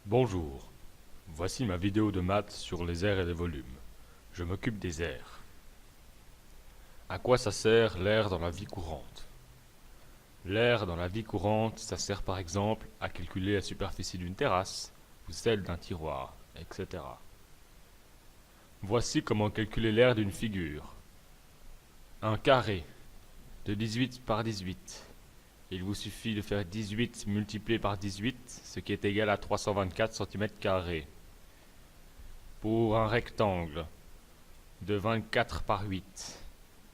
Bonjour, voici ma vidéo de maths sur les aires et les volumes. Je m'occupe des aires. À quoi ça sert l'air dans la vie courante? L'air dans la vie courante, ça sert par exemple à calculer la superficie d'une terrasse ou celle d'un tiroir, etc. Voici comment calculer l'air d'une figure. Un carré de 18 par 18. Il vous suffit de faire 18 multiplié par 18, ce qui est égal à 324 cm². Pour un rectangle de 24 par 8,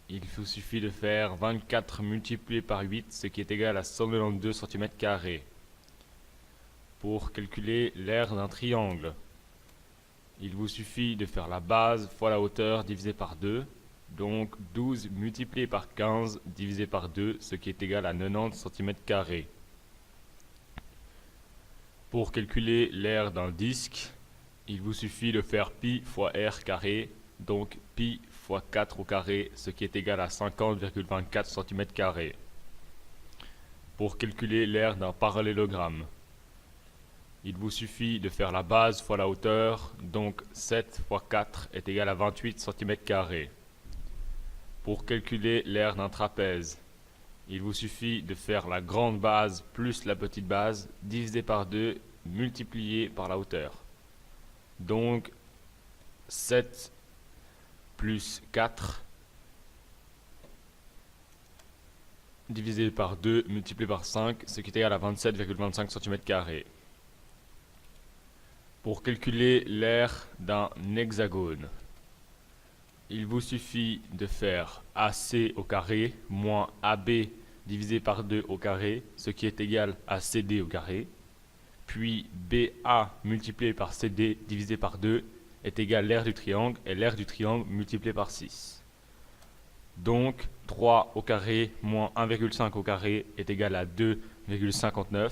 il vous suffit de faire 24 multiplié par 8, ce qui est égal à 192 cm². Pour calculer l'aire d'un triangle, il vous suffit de faire la base fois la hauteur divisé par 2, donc 12 multiplié par 15 divisé par 2, ce qui est égal à 90 cm². Pour calculer l'aire d'un disque, il vous suffit de faire pi fois r carré, donc pi fois 4 au carré, ce qui est égal à 50,24 cm². Pour calculer l'aire d'un parallélogramme, il vous suffit de faire la base fois la hauteur, donc 7 fois 4 est égal à 28 cm². Pour calculer l'aire d'un trapèze, il vous suffit de faire la grande base plus la petite base divisé par 2 multiplié par la hauteur. Donc 7 plus 4 divisé par 2 multiplié par 5, ce qui est égal à 27,25 cm². Pour calculer l'aire d'un hexagone, il vous suffit de faire AC au carré moins AB divisé par 2 au carré, ce qui est égal à CD au carré. Puis BA multiplié par CD divisé par 2 est égal à l'aire du triangle, et l'aire du triangle multiplié par 6. Donc 3 au carré moins 1,5 au carré est égal à 2,59.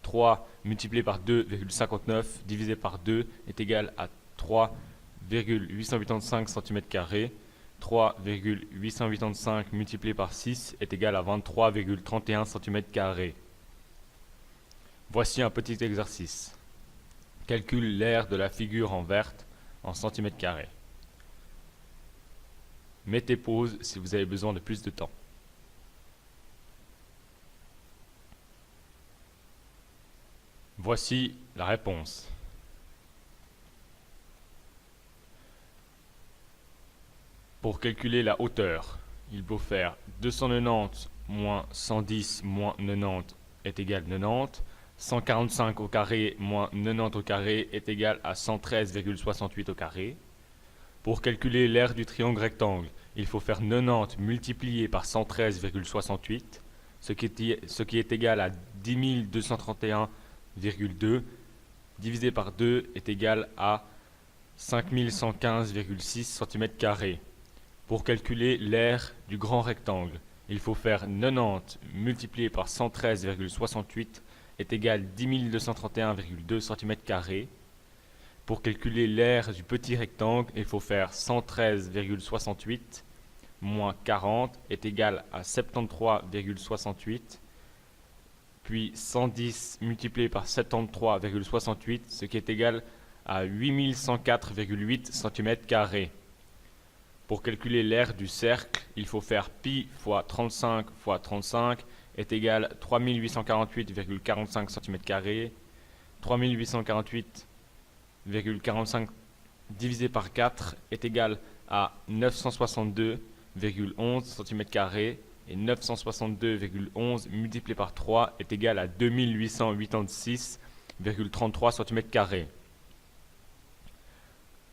3 multiplié par 2,59 divisé par 2 est égal à 3,885 cm². 3,885 multiplié par 6 est égal à 23,31 cm². Voici un petit exercice. Calcule l'aire de la figure en verte en cm². Mettez pause si vous avez besoin de plus de temps. Voici la réponse. Pour calculer la hauteur, il faut faire 290 moins 110 moins 90 est égal à 90. 145 au carré moins 90 au carré est égal à 113,68 au carré. Pour calculer l'aire du triangle rectangle, il faut faire 90 multiplié par 113,68, ce qui est égal à 10 231,2, divisé par 2 est égal à 5115,6 cm². Pour calculer l'aire du grand rectangle, il faut faire 90 multiplié par 113,68 est égal à 10 231,2 cm². Pour calculer l'aire du petit rectangle, il faut faire 113,68 moins 40 est égal à 73,68, puis 110 multiplié par 73,68, ce qui est égal à 8104,8 cm². Pour calculer l'aire du cercle, il faut faire pi fois 35 fois 35 est égal à 3848,45 cm². 3848,45 divisé par 4 est égal à 962,11 cm², et 962,11 multiplié par 3 est égal à 2886,33 cm².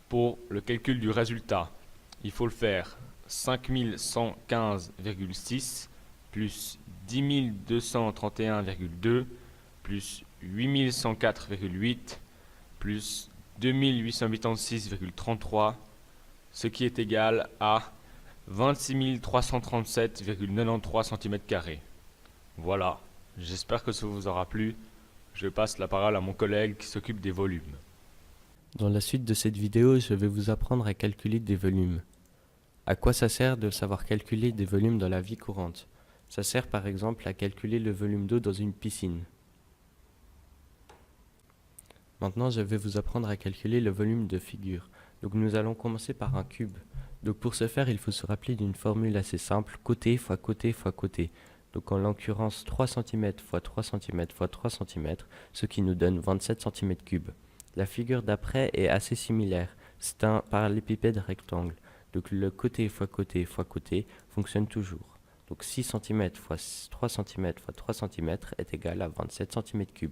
Pour le calcul du résultat, il faut le faire 5115,6 plus 10 231,2 plus 8104,8 plus 2886,33, ce qui est égal à 26 337,93 cm². Voilà, j'espère que ça vous aura plu. Je passe la parole à mon collègue qui s'occupe des volumes. Dans la suite de cette vidéo, je vais vous apprendre à calculer des volumes. À quoi ça sert de savoir calculer des volumes dans la vie courante? Ça sert par exemple à calculer le volume d'eau dans une piscine. Maintenant, je vais vous apprendre à calculer le volume de figure. Donc nous allons commencer par un cube. Donc pour ce faire, il faut se rappeler d'une formule assez simple, côté fois côté fois côté. Donc en l'occurrence 3 cm fois 3 cm fois 3 cm, ce qui nous donne 27 cm3. La figure d'après est assez similaire, c'est un parallélépipède rectangle. Donc le côté fois côté fonctionne toujours. Donc 6 cm fois 3 cm fois 3 cm est égal à 27 cm3.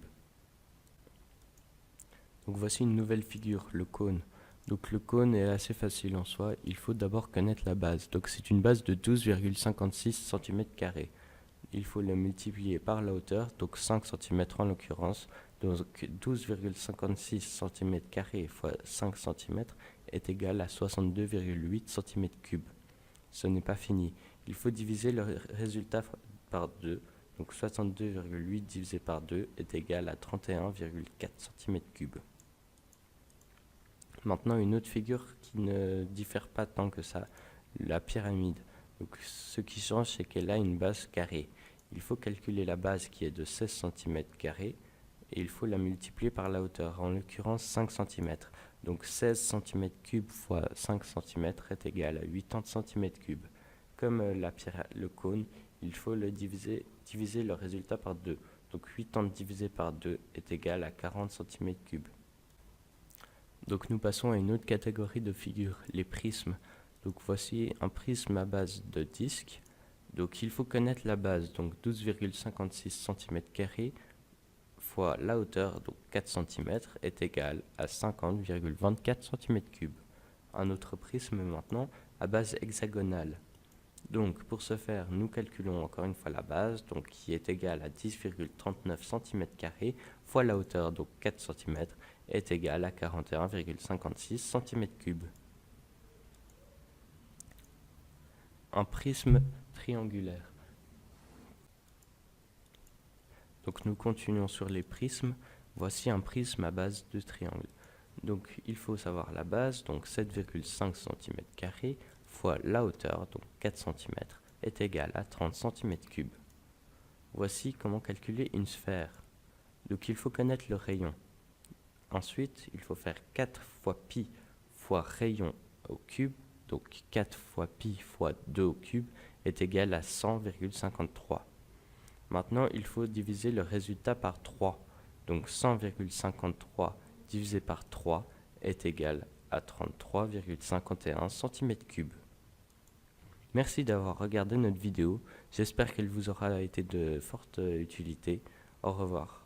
Donc voici une nouvelle figure, le cône. Donc le cône est assez facile en soi, il faut d'abord connaître la base. Donc c'est une base de 12,56 cm². Il faut le multiplier par la hauteur, donc 5 cm en l'occurrence. Donc 12,56 cm² fois 5 cm est égal à 62,8 cm3. Ce n'est pas fini. Il faut diviser le résultat par 2. Donc 62,8 divisé par 2 est égal à 31,4 cm3. Maintenant, une autre figure qui ne diffère pas tant que ça, la pyramide. Donc, ce qui change, c'est qu'elle a une base carrée. Il faut calculer la base qui est de 16 cm² et il faut la multiplier par la hauteur, en l'occurrence 5 cm. Donc 16 cm3 fois 5 cm est égal à 80 cm3. Comme le cône, il faut diviser le résultat par 2. Donc 80 divisé par 2 est égal à 40 cm3. Donc nous passons à une autre catégorie de figures, les prismes. Donc voici un prisme à base de disque. Donc il faut connaître la base, donc 12,56 cm² fois la hauteur, donc 4 cm, est égal à 50,24 cm3. Un autre prisme maintenant à base hexagonale. Donc pour ce faire, nous calculons encore une fois la base, donc qui est égale à 10,39 cm² fois la hauteur, donc 4 cm, est égale à 41,56 cm3. Un prisme triangulaire. Donc nous continuons sur les prismes. Voici un prisme à base de triangle. Donc il faut savoir la base, donc 7,5 cm² fois la hauteur, donc 4 cm, est égale à 30 cm3. Voici comment calculer une sphère. Donc il faut connaître le rayon. Ensuite, il faut faire 4 fois pi fois rayon au cube, donc 4 fois pi fois 2 au cube est égal à 100,53. Maintenant, il faut diviser le résultat par 3. Donc 100,53 divisé par 3 est égal à 33,51 cm3. Merci d'avoir regardé notre vidéo. J'espère qu'elle vous aura été de forte utilité. Au revoir.